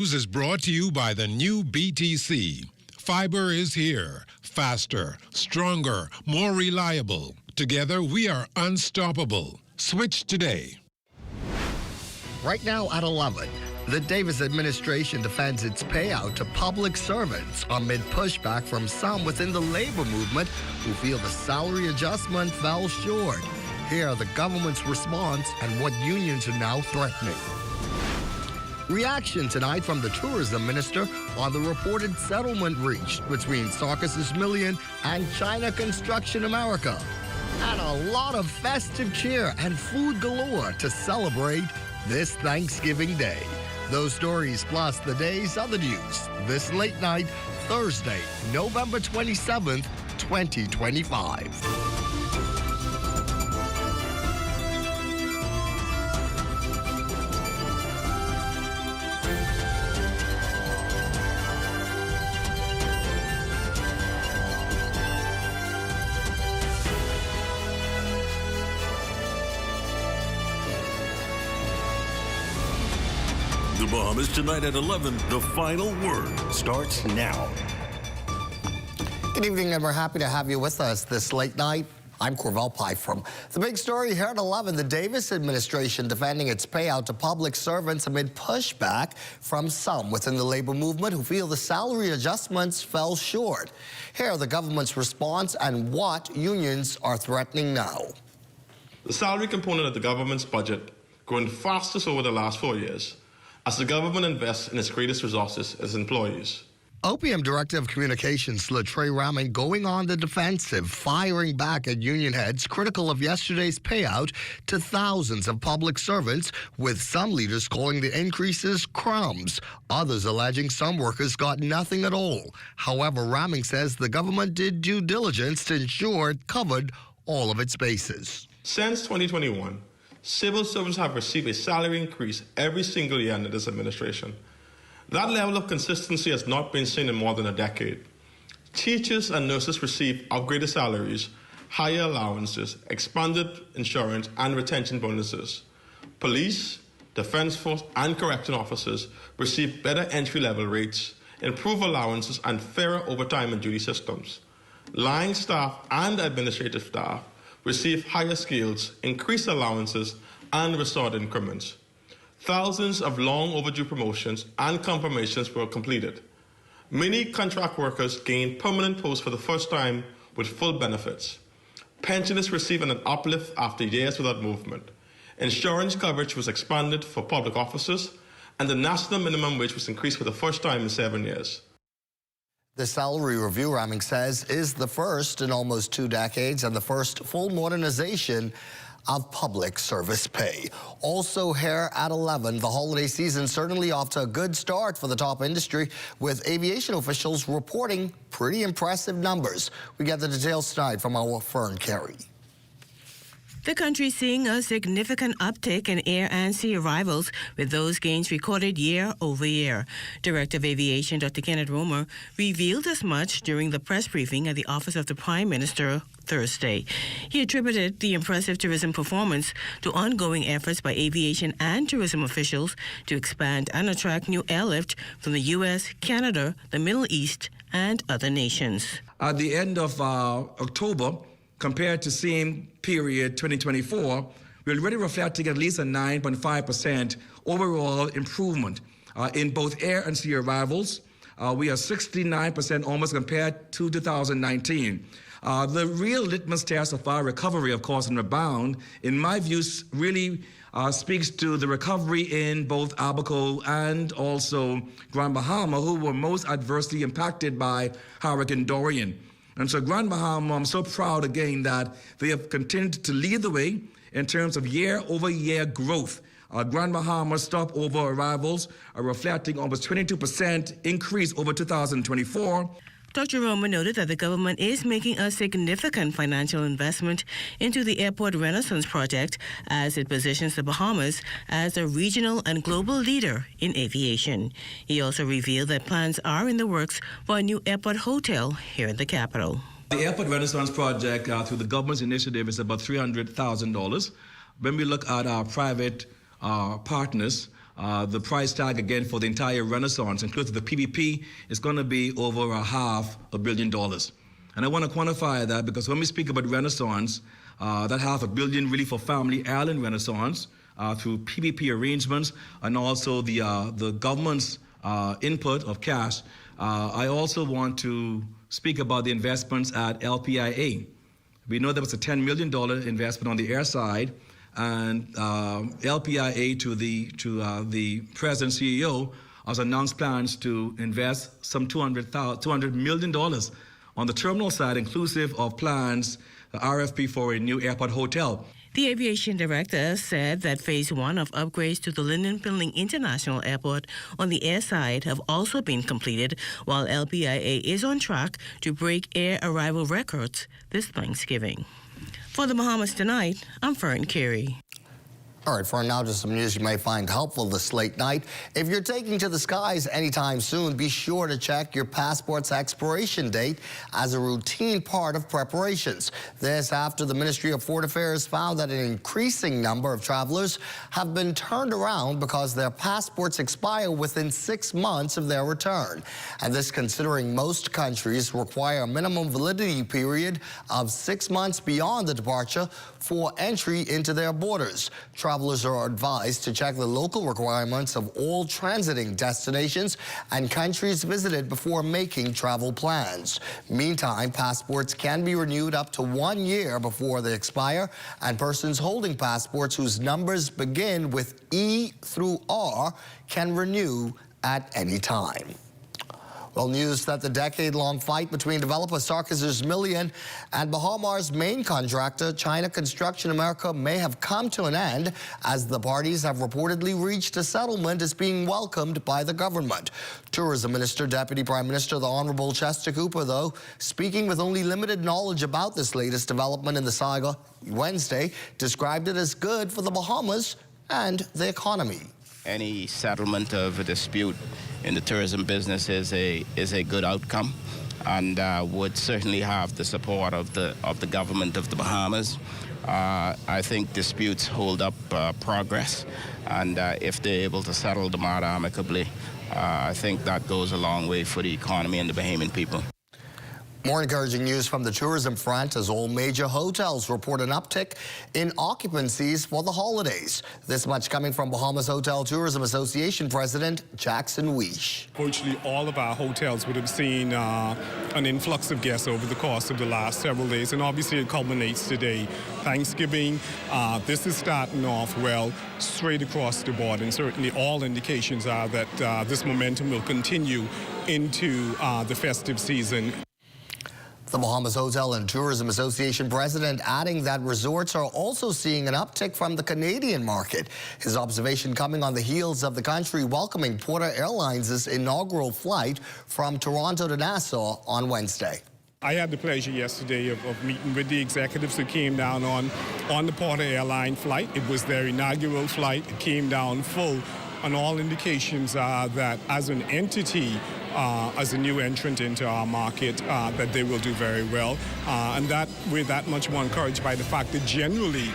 News is brought to you by the new BTC. Fiber is here. Faster, stronger, more reliable. Together, we are unstoppable. Switch today. Right now at 11, the Davis administration defends its payout to public servants amid pushback from some within the labor movement who feel the salary adjustment fell short. Here are the government's response and what unions are now threatening. Reaction tonight from the tourism minister on the reported settlement reached between Sarkis's Million and China Construction America. And a lot of festive cheer and food galore to celebrate this Thanksgiving Day. Those stories plus the day's other news this late night, Thursday, November 27th, 2025. The Bahamas tonight at 11. The final word starts now. Good evening, and we're happy to have you with us this late night. I'm Corvell Pye from the big story here at 11. The Davis administration defending its payout to public servants amid pushback from some within the labor movement who feel the salary adjustments fell short. Here are the government's response and what unions are threatening now. The salary component of the government's budget growing fastest over the last 4 years as the government invests in its greatest resources as employees. OPM Director of Communications Latrey Raman going on the defensive, firing back at union heads critical of yesterday's payout to thousands of public servants, with some leaders calling the increases crumbs, others alleging some workers got nothing at all. However, Raman says the government did due diligence to ensure it covered all of its bases. Since 2021, civil servants have received a salary increase every single year under this administration. That level of consistency has not been seen in more than a decade. Teachers and nurses receive upgraded salaries, higher allowances, expanded insurance and retention bonuses. Police, defense force and correction officers receive better entry-level rates, improved allowances and fairer overtime and duty systems. Line staff and administrative staff receive higher scales, increased allowances, and restored increments. Thousands of long overdue promotions and confirmations were completed. Many contract workers gained permanent posts for the first time with full benefits. Pensioners received an uplift after years without movement. Insurance coverage was expanded for public officers, and the national minimum wage was increased for the first time in 7 years. The salary review, Ramming says, is the first in almost 2 decades and the first full modernization of public service pay. Also here at 11, the holiday season certainly off to a good start for the top industry, with aviation officials reporting pretty impressive numbers. We get the details tonight from our Fern Carey. The country seeing a significant uptick in air and sea arrivals, with those gains recorded year over year. Director of Aviation Dr. Kenneth Romer revealed as much during the press briefing at the Office of the Prime Minister Thursday. He attributed the impressive tourism performance to ongoing efforts by aviation and tourism officials to expand and attract new airlift from the U.S., Canada, the Middle East, and other nations. At the end of October, compared to same period 2024, we're already reflecting at least a 9.5% overall improvement in both air and sea arrivals. We are 69% almost compared to 2019. The real litmus test of our recovery, of course, and rebound, in my view, really speaks to the recovery in both Abaco and also Grand Bahama, who were most adversely impacted by Hurricane Dorian. And so Grand Bahama, I'm so proud again that they have continued to lead the way in terms of year-over-year growth. Grand Bahama stopover arrivals are reflecting almost 22% increase over 2024. Dr. Romer noted that the government is making a significant financial investment into the Airport Renaissance project as it positions the Bahamas as a regional and global leader in aviation. He also revealed that plans are in the works for a new airport hotel here in the capital. The Airport Renaissance project, through the government's initiative, is about $300,000. When we look at our private partners, the price tag again for the entire Renaissance, including the PPP, is going to be over $500 million. And I want to quantify that because when we speak about Renaissance, that $500 million really for Family Island Renaissance through PPP arrangements and also the government's input of cash. I also want to speak about the investments at LPIA. We know there was a $10 million investment on the air side, and LPIA to the president CEO has announced plans to invest some $200 million on the terminal side, inclusive of plans, the RFP for a new airport hotel. The aviation director said that phase 1 of upgrades to the Lynden Building International Airport on the air side have also been completed, while LPIA is on track to break air arrival records this Thanksgiving. For the Bahamas Tonight, I'm Fern Carey. All right, for now, just some news you may find helpful this late night. If you're taking to the skies anytime soon, be sure to check your passport's expiration date as a routine part of preparations. This after the Ministry of Foreign Affairs found that an increasing number of travelers have been turned around because their passports expire within 6 months of their return. And this considering most countries require a minimum validity period of 6 months beyond the departure for entry into their borders. Travelers are advised to check the local requirements of all transiting destinations and countries visited before making travel plans. Meantime, passports can be renewed up to 1 year before they expire, and persons holding passports whose numbers begin with E through R can renew at any time. Well, news that the decade-long fight between developer Sarkis's Million and Bahamas' main contractor, China Construction America, may have come to an end as the parties have reportedly reached a settlement is being welcomed by the government. Tourism Minister, Deputy Prime Minister, the Honorable Chester Cooper, though, speaking with only limited knowledge about this latest development in the saga Wednesday, described it as good for the Bahamas and the economy. Any settlement of a dispute in the tourism business is a good outcome, and would certainly have the support of the government of the Bahamas. I think disputes hold up progress, and if they're able to settle the matter amicably, I think that goes a long way for the economy and the Bahamian people. More encouraging news from the tourism front as all major hotels report an uptick in occupancies for the holidays. This much coming from Bahamas Hotel Tourism Association President Jackson Weish. Virtually all of our hotels would have seen an influx of guests over the course of the last several days, and obviously it culminates today. Thanksgiving, this is starting off well, straight across the board, and certainly all indications are that this momentum will continue into the festive season. The Bahamas Hotel and Tourism Association president adding that resorts are also seeing an uptick from the Canadian market. His observation coming on the heels of the country welcoming Porter Airlines' inaugural flight from Toronto to Nassau on Wednesday. I had the pleasure yesterday of meeting with the executives who came down on the Porter Airline flight. It was their inaugural flight. It came down full, and all indications are that as an entity, as a new entrant into our market, that they will do very well. And that we're that much more encouraged by the fact that generally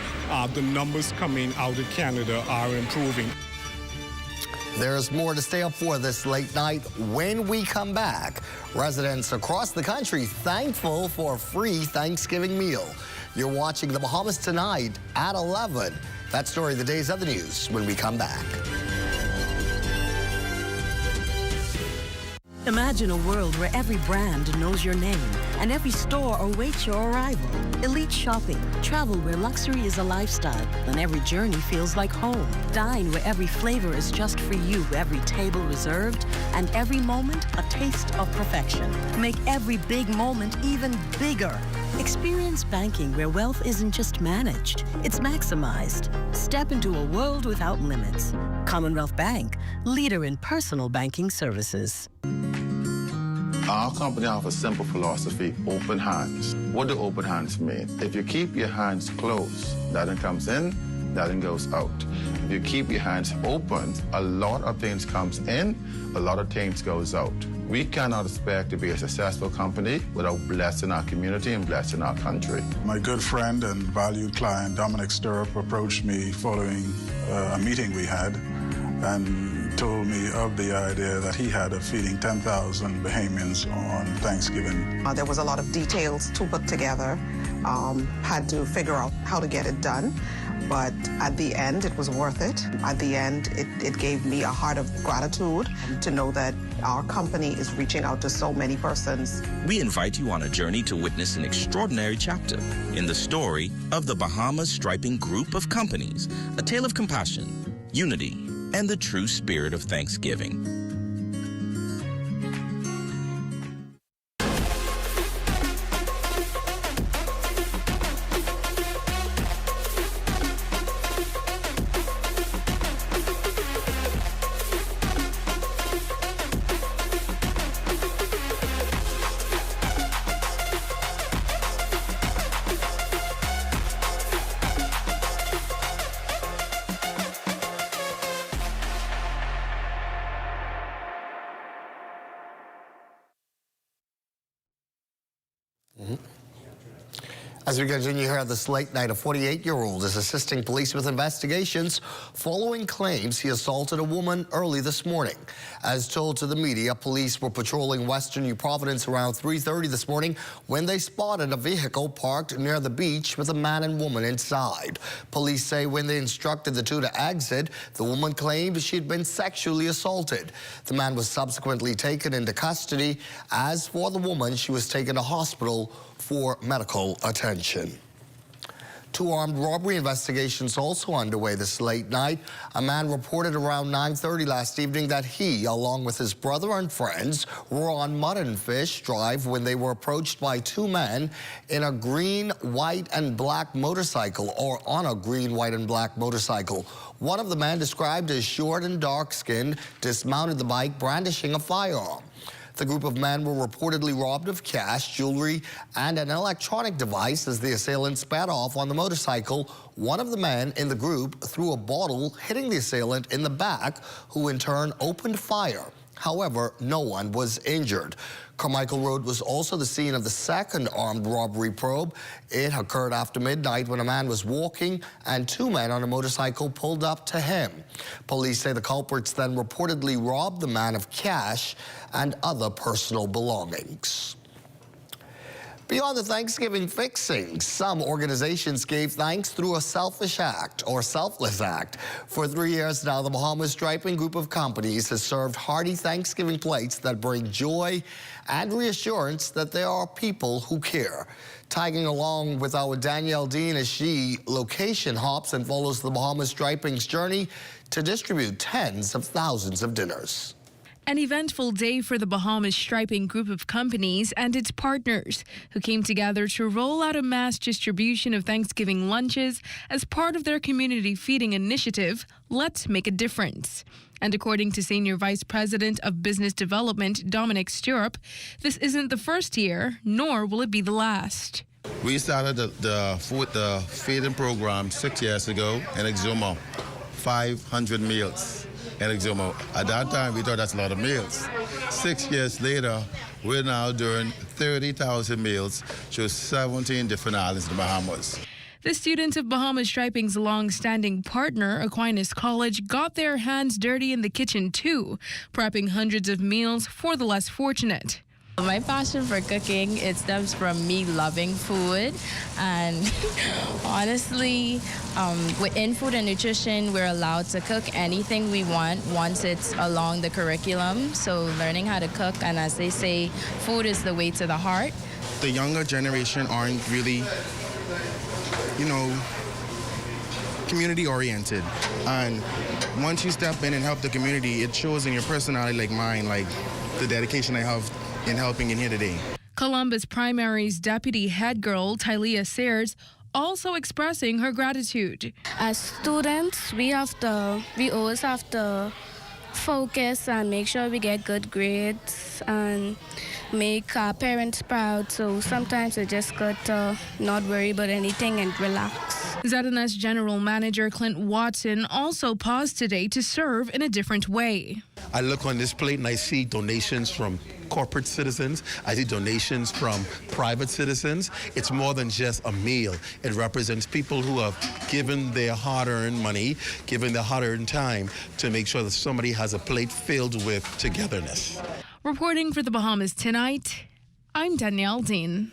the numbers coming out of Canada are improving. There's more to stay up for this late night. When we come back, residents across the country thankful for a free Thanksgiving meal. You're watching the Bahamas Tonight at 11. That story, the day's other news, when we come back. Imagine a world where every brand knows your name and every store awaits your arrival. Elite shopping, travel where luxury is a lifestyle and every journey feels like home. Dine where every flavor is just for you, every table reserved, and every moment a taste of perfection. Make every big moment even bigger. Experience banking where wealth isn't just managed, it's maximized. Step into a world without limits. Commonwealth Bank, leader in personal banking services. Our company offers a simple philosophy, open hands. What do open hands mean? If you keep your hands closed, nothing comes in, nothing goes out. If you keep your hands open, a lot of things comes in, a lot of things goes out. We cannot expect to be a successful company without blessing our community and blessing our country. My good friend and valued client, Dominic Stirrup, approached me following a meeting we had and told me of the idea that he had of feeding 10,000 Bahamians on Thanksgiving. There was a lot of details to put together, had to figure out how to get it done. But at the end, it was worth it. At the end, it gave me a heart of gratitude to know that our company is reaching out to so many persons. We invite you on a journey to witness an extraordinary chapter in the story of the Bahamas Striping Group of Companies, a tale of compassion, unity, and the true spirit of Thanksgiving. As we continue here at this late night, a 48-year-old is assisting police with investigations following claims he assaulted a woman early this morning. As told to the media, police were patrolling western New Providence around 3:30 this morning when they spotted a vehicle parked near the beach with a man and woman inside. Police say when they instructed the two to exit, the woman claimed she'd been sexually assaulted. The man was subsequently taken into custody. As for the woman, she was taken to hospital for medical attention. Two armed robbery investigations also underway this late night. A man reported around 9:30 last evening that he, along with his brother and friends, were on Mud and Fish Drive when they were approached by two men in a green, white, and black motorcycle, or on a green, white, and black motorcycle. One of the men, described as short and dark-skinned, dismounted the bike brandishing a firearm. The group of men were reportedly robbed of cash, jewelry, and an electronic device as the assailants sped off on the motorcycle. One of the men in the group threw a bottle, hitting the assailant in the back, who in turn opened fire. However, no one was injured. Carmichael Road was also the scene of the second armed robbery probe. It occurred after midnight when a man was walking and two men on a motorcycle pulled up to him. Police say the culprits then reportedly robbed the man of cash and other personal belongings. Beyond the Thanksgiving fixing, some organizations gave thanks through a selfish act or selfless act. For 3 years now, the Bahamas Striping Group of Companies has served hearty Thanksgiving plates that bring joy and reassurance that there are people who care. Tagging along with our Danielle Dean as she location hops and follows the Bahamas Striping's journey to distribute tens of thousands of dinners. An eventful day for the Bahamas Striping Group of Companies and its partners, who came together to roll out a mass distribution of Thanksgiving lunches as part of their community feeding initiative, Let's Make a Difference. And according to Senior Vice President of Business Development, Dominic Stirrup, this isn't the first year, nor will it be the last. We started the feeding program 6 years ago in Exuma, 500 meals. In Exuma. At that time, we thought that's a lot of meals. 6 years later, we're now doing 30,000 meals to 17 different islands in the Bahamas. The students of Bahamas Striping's long-standing partner, Aquinas College, got their hands dirty in the kitchen too, prepping hundreds of meals for the less fortunate. My passion for cooking, it stems from me loving food, and honestly, within food and nutrition, we're allowed to cook anything we want once it's along the curriculum. So learning how to cook, and as they say, food is the way to the heart. The younger generation aren't really, community oriented, and once you step in and help the community, it shows in your personality like mine, like the dedication I have in helping in here today. Columbus Primary's deputy head girl, Tylea Sayers, also expressing her gratitude. As students, we always have to focus and make sure we get good grades and make our parents proud. So sometimes it's just good to not worry about anything and relax. ZNS General Manager Clint Watson also paused today to serve in a different way. I look on this plate and I see donations from corporate citizens. I see donations from private citizens. It's more than just a meal. It represents people who have given their hard-earned money, given their hard-earned time to make sure that somebody has a plate filled with togetherness. Reporting for the Bahamas Tonight, I'm Danielle Dean.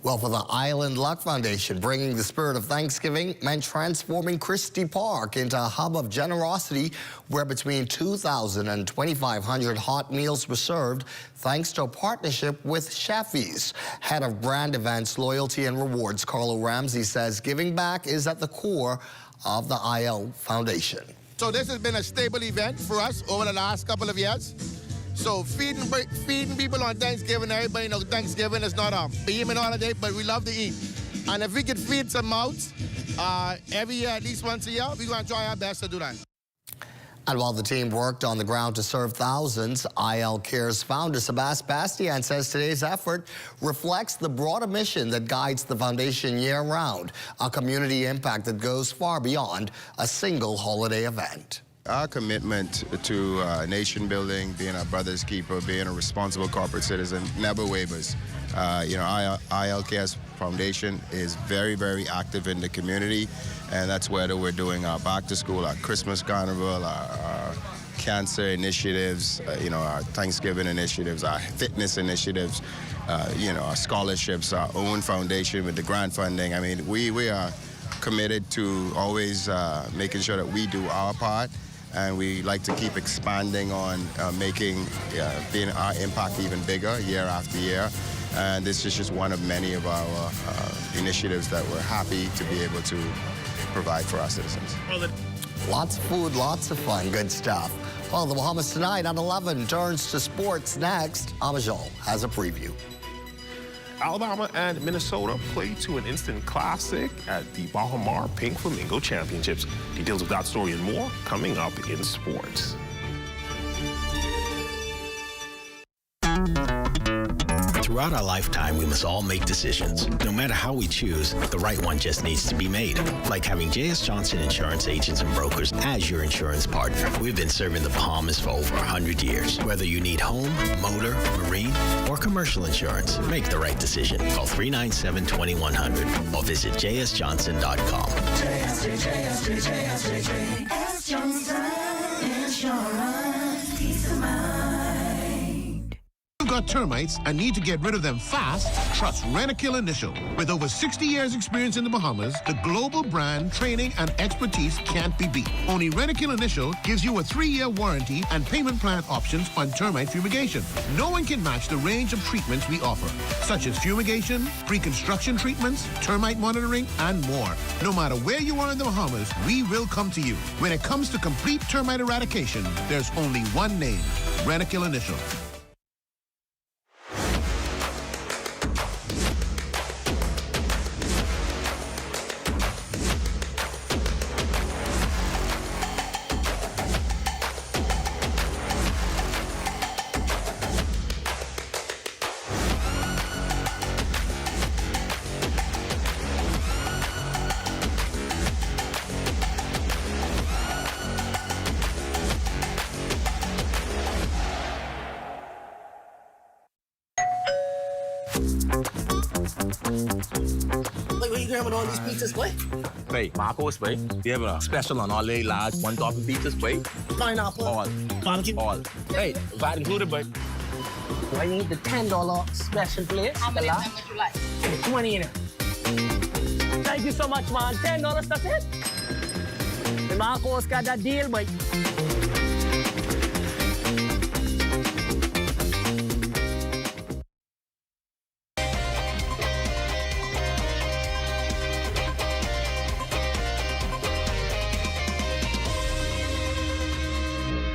Well, for the Island Luck Foundation, bringing the spirit of Thanksgiving meant transforming Christie Park into a hub of generosity where between 2,000 and 2,500 hot meals were served thanks to a partnership with Chefy's. Head of Brand Events, Loyalty and Rewards, Carlo Ramsey, says giving back is at the core of the IL Foundation. So this has been a stable event for us over the last couple of years. So feeding people on Thanksgiving, everybody knows Thanksgiving is not a beaming holiday, but we love to eat. And if we could feed some mouths every year, at least once a year, we're going to try our best to do that. And while the team worked on the ground to serve thousands, IL Care's founder, Sebastian, says today's effort reflects the broader mission that guides the foundation year-round, a community impact that goes far beyond a single holiday event. Our commitment to nation building, being a brother's keeper, being a responsible corporate citizen never wavers. ILKS Foundation is very, very active in the community, and that's whether we're doing our back to school, our Christmas carnival, our cancer initiatives, our Thanksgiving initiatives, our fitness initiatives, our scholarships, our own foundation with the grant funding. I mean, we are committed to always making sure that we do our part. And we like to keep expanding on being our impact even bigger year after year. And this is just one of many of our initiatives that we're happy to be able to provide for our citizens. Lots of food, lots of fun, good stuff. Well, the Bahamas Tonight at 11 turns to sports next. Amajal has a preview. Alabama and Minnesota play to an instant classic at the Bahamas Pink Flamingo Championships. Details of that story and more coming up in sports. Throughout our lifetime, we must all make decisions. No matter how we choose, the right one just needs to be made. Like having J.S. Johnson Insurance Agents and Brokers as your insurance partner. We've been serving the Bahamas for over 100 years. Whether you need home, motor, marine, or commercial insurance, make the right decision. Call 397-2100 or visit jsjohnson.com. JS Johnson Insurance. Peace of mind. You've got termites and need to get rid of them fast? Trust Rentokil Initial. With over 60 years experience in the Bahamas, the global brand, training, and expertise can't be beat. Only Rentokil Initial gives you a 3-year warranty and payment plan options on termite fumigation. No one can match the range of treatments we offer, such as fumigation, pre-construction treatments, termite monitoring, and more. No matter where you are in the Bahamas, we will come to you. When it comes to complete termite eradication, there's only one name, Rentokil Initial. Like, what you grabbing all these pizzas, boy? Wait, Marcos, wait. We have a special on all day large, one topping pizzas, wait. Pineapple. All. Barbecue. All. Hey, VAT included, but. I need the $10 special plate. How many would you like? 20 in it. Thank you so much, man. $10, that's it? The Marcos got that deal, boy.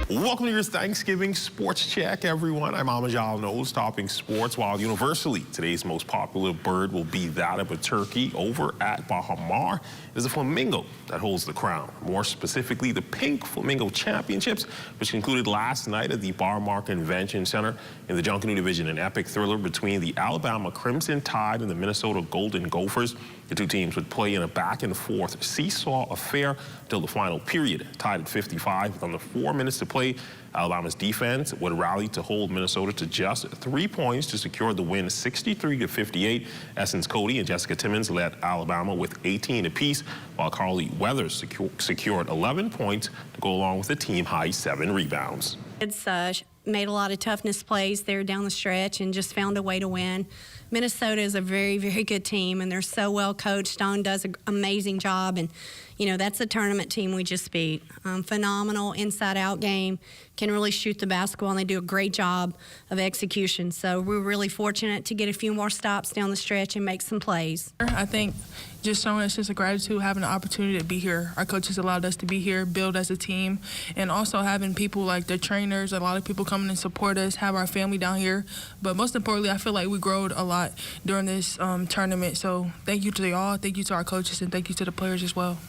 Welcome to your Thanksgiving Sports Check, everyone. I'm Amajal Knowles, topping sports, while universally, today's most popular bird will be that of a turkey over at Bahamas. It is a flamingo that holds the crown. More specifically, the Pink Flamingo Championships, which concluded last night at the Bahamas Convention Center. In the Junkanoo Division, an epic thriller between the Alabama Crimson Tide and the Minnesota Golden Gophers. The two teams would play in a back-and-forth seesaw affair until the final period. Tied at 55 with under 4 minutes to play. Alabama's defense would rally to hold Minnesota to just 3 points to secure the win 63-58. Essence Cody and Jessica Timmons led Alabama with 18 apiece, while Carly Weathers secured 11 points to go along with a team-high 7 rebounds. It's made a lot of toughness plays there down the stretch and just found a way to win. Minnesota is a very, very good team, and they're so well coached. Stone does an amazing job, and, you know, that's a tournament team we just beat. Phenomenal inside-out game, can really shoot the basketball, and they do a great job of execution. So we're really fortunate to get a few more stops down the stretch and make some plays. I think just showing us just a gratitude, having the opportunity to be here. Our coaches allowed us to be here, build as a team, and also having people like the trainers, a lot of people coming and support us, have our family down here. But most importantly, I feel like we growed a lot during this tournament. So thank you to y'all, thank you to our coaches, and thank you to the players as well.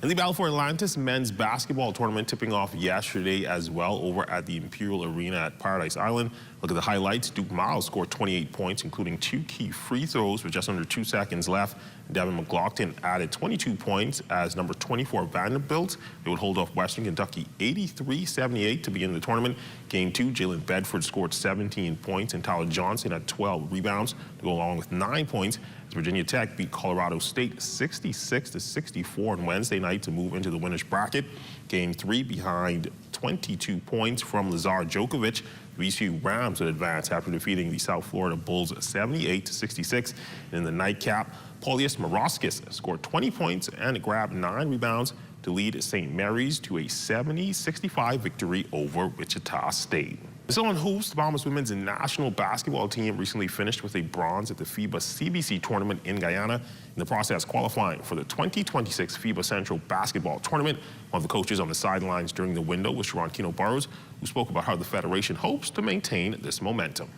And the Battle for Atlantis men's basketball tournament tipping off yesterday as well over at the Imperial Arena at Paradise Island. Look at the highlights. Duke Miles scored 28 points, including 2 key free throws with just under 2 seconds left. Devin McLaughlin added 22 points as number 24 Vanderbilt. They would hold off Western Kentucky 83-78 to begin the tournament. Game 2, Jalen Bedford scored 17 points, and Tyler Johnson had 12 rebounds to go along with 9 points. Virginia Tech beat Colorado State 66-64 on Wednesday night to move into the winners bracket. Game 3 behind 22 points from Lazar Djokovic. VCU Rams would advance after defeating the South Florida Bulls 78-66. And in the nightcap, Paulius Moraskis scored 20 points and grabbed 9 rebounds to lead St. Mary's to a 70-65 victory over Wichita State. Still on hoops, the Bahamas women's national basketball team recently finished with a bronze at the FIBA CBC tournament in Guyana, in the process qualifying for the 2026 FIBA Central Basketball Tournament. One of the coaches on the sidelines during the window was Sharon Keno Burrows, who spoke about how the Federation hopes to maintain this momentum.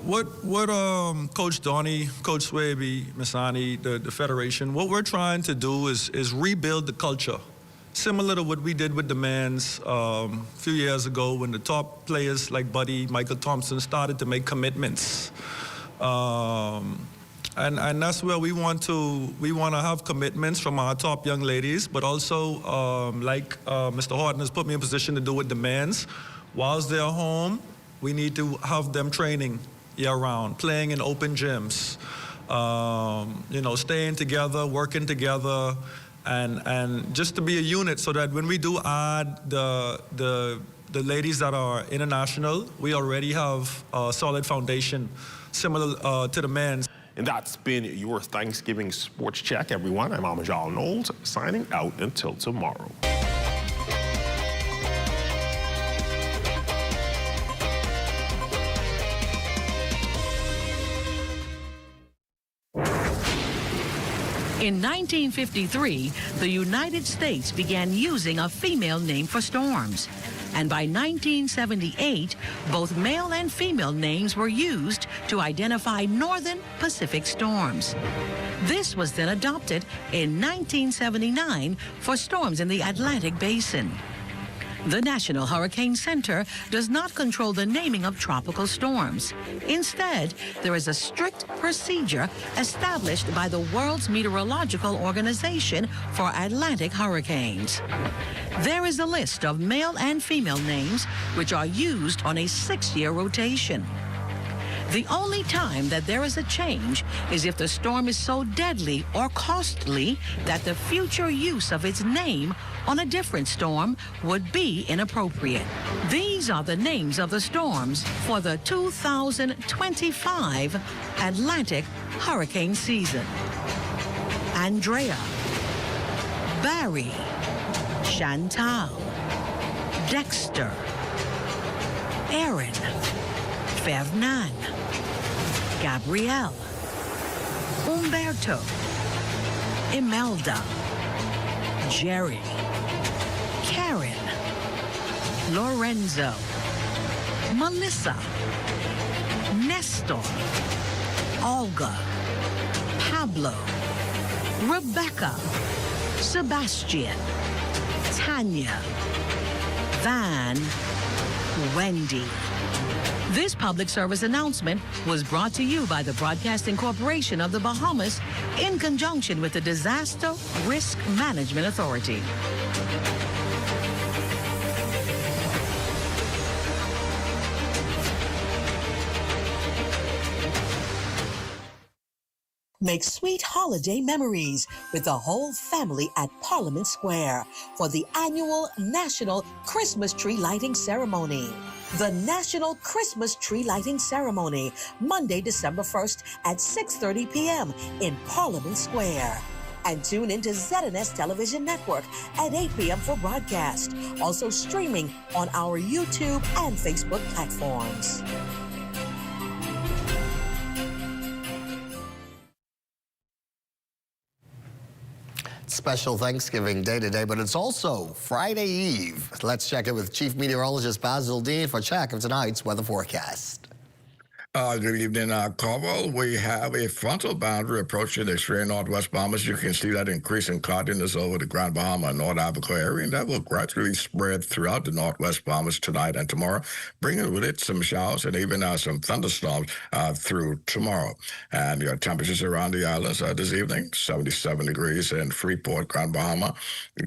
What Coach Donnie, Coach Swaby, Masani, the Federation, what we're trying to do is rebuild the culture. Similar to what we did with the men's a few years ago when the top players like Buddy, Michael Thompson started to make commitments. And that's where we want to have commitments from our top young ladies, but also like Mr. Horton has put me in position to do with the men's. Whilst they're home, we need to have them training year-round, playing in open gyms, you know, staying together, working together, and just to be a unit so that when we do add the ladies that are international, we already have a solid foundation similar to the men's. And that's been your Thanksgiving Sports Check, everyone. I'm Amajal Knowles, signing out until tomorrow. In 1953, the United States began using a female name for storms. And by 1978, both male and female names were used to identify northern Pacific storms. This was then adopted in 1979 for storms in the Atlantic Basin. The National Hurricane Center does not control the naming of tropical storms. Instead, there is a strict procedure established by the World's Meteorological Organization for Atlantic hurricanes. There is a list of male and female names which are used on a 6-year rotation. The only time that there is a change is if the storm is so deadly or costly that the future use of its name on a different storm would be inappropriate. These are the names of the storms for the 2025 Atlantic hurricane season: Andrea, Barry, Chantal, Dexter, Erin, Fernand, Gabrielle, Umberto, Imelda, Jerry, Karen, Lorenzo, Melissa, Nestor, Olga, Pablo, Rebecca, Sebastian, Tanya, Van, Wendy. This public service announcement was brought to you by the Broadcasting Corporation of the Bahamas in conjunction with the Disaster Risk Management Authority. Make sweet holiday memories with the whole family at Parliament Square for the annual National Christmas Tree Lighting Ceremony. The National Christmas Tree Lighting Ceremony, Monday, December 1st at 6:30 p.m. in Parliament Square. And tune into ZNS Television Network at 8 p.m. for broadcast. Also streaming on our YouTube and Facebook platforms. Special Thanksgiving Day today, but it's also Friday Eve. Let's check in with Chief Meteorologist Basil Dean for a check of tonight's weather forecast. Good evening, Carvel. We have a frontal boundary approaching the extreme northwest Bahamas. You can see that increasing cloudiness over the Grand Bahama and North Abaco area, and that will gradually spread throughout the northwest Bahamas tonight and tomorrow, bringing with it some showers and even some thunderstorms through tomorrow. And your temperatures around the islands this evening, 77 degrees in Freeport, Grand Bahama.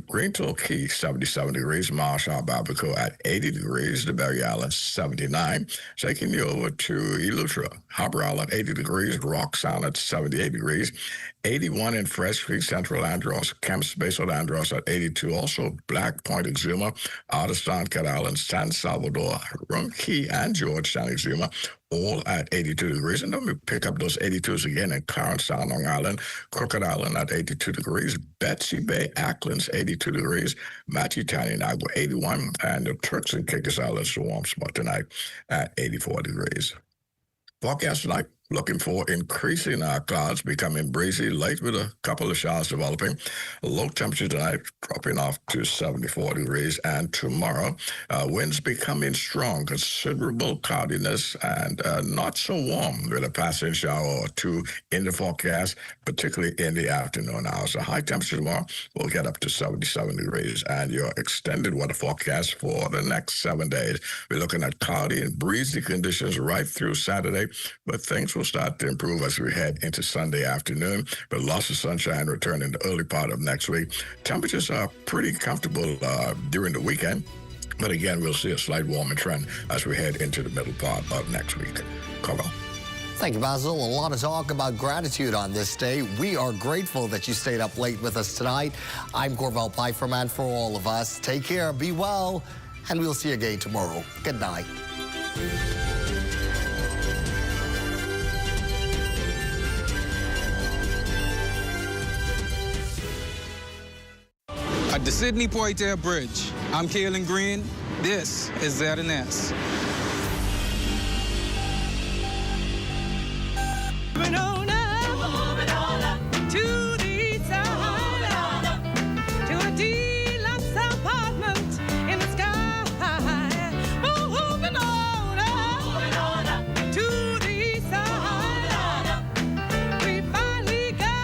Greentoll Key, 77 degrees. Marshall, Abaco at 80 degrees. The Berry Islands, 79. Taking you over to Eleuthera, Harbor Island, 80 degrees, Rock Sound at 78 degrees, 81 in Fresh Creek, Central Andros, Camps Basal Andros at 82, also Black Point, Exuma, Artistan, Cat Island, San Salvador, Rum Key, and Georgetown, Exuma, all at 82 degrees. And then we pick up those 82s again in Clarence Sound, Long Island, Crooked Island at 82 degrees, Betsy Bay, Acklands, 82 degrees, Matitani, Nagua, 81, and the Turks and Caicos Islands, warm spot tonight at 84 degrees. Forecast tonight, looking for increasing clouds, becoming breezy late with a couple of showers developing. Low temperature tonight dropping off to 74 degrees. And tomorrow, winds becoming strong, considerable cloudiness, and not so warm with a passing shower or two in the forecast, particularly in the afternoon hours. The high temperature tomorrow will get up to 77 degrees. And your extended weather forecast for the next 7 days, we're looking at cloudy and breezy conditions right through Saturday, but things will start to improve as we head into Sunday afternoon, but lots of sunshine returning the early part of next week. Temperatures are pretty comfortable during the weekend, but again, we'll see a slight warming trend as we head into the middle part of next week. Carl. Thank you, Basil. A lot of talk about gratitude on this day. We are grateful that you stayed up late with us tonight. I'm Corval Pfeifferman. For all of us, take care, be well, and we'll see you again tomorrow. Good night. At the Sydney Poitier Bridge, I'm Kaylin Green. This is ZNS.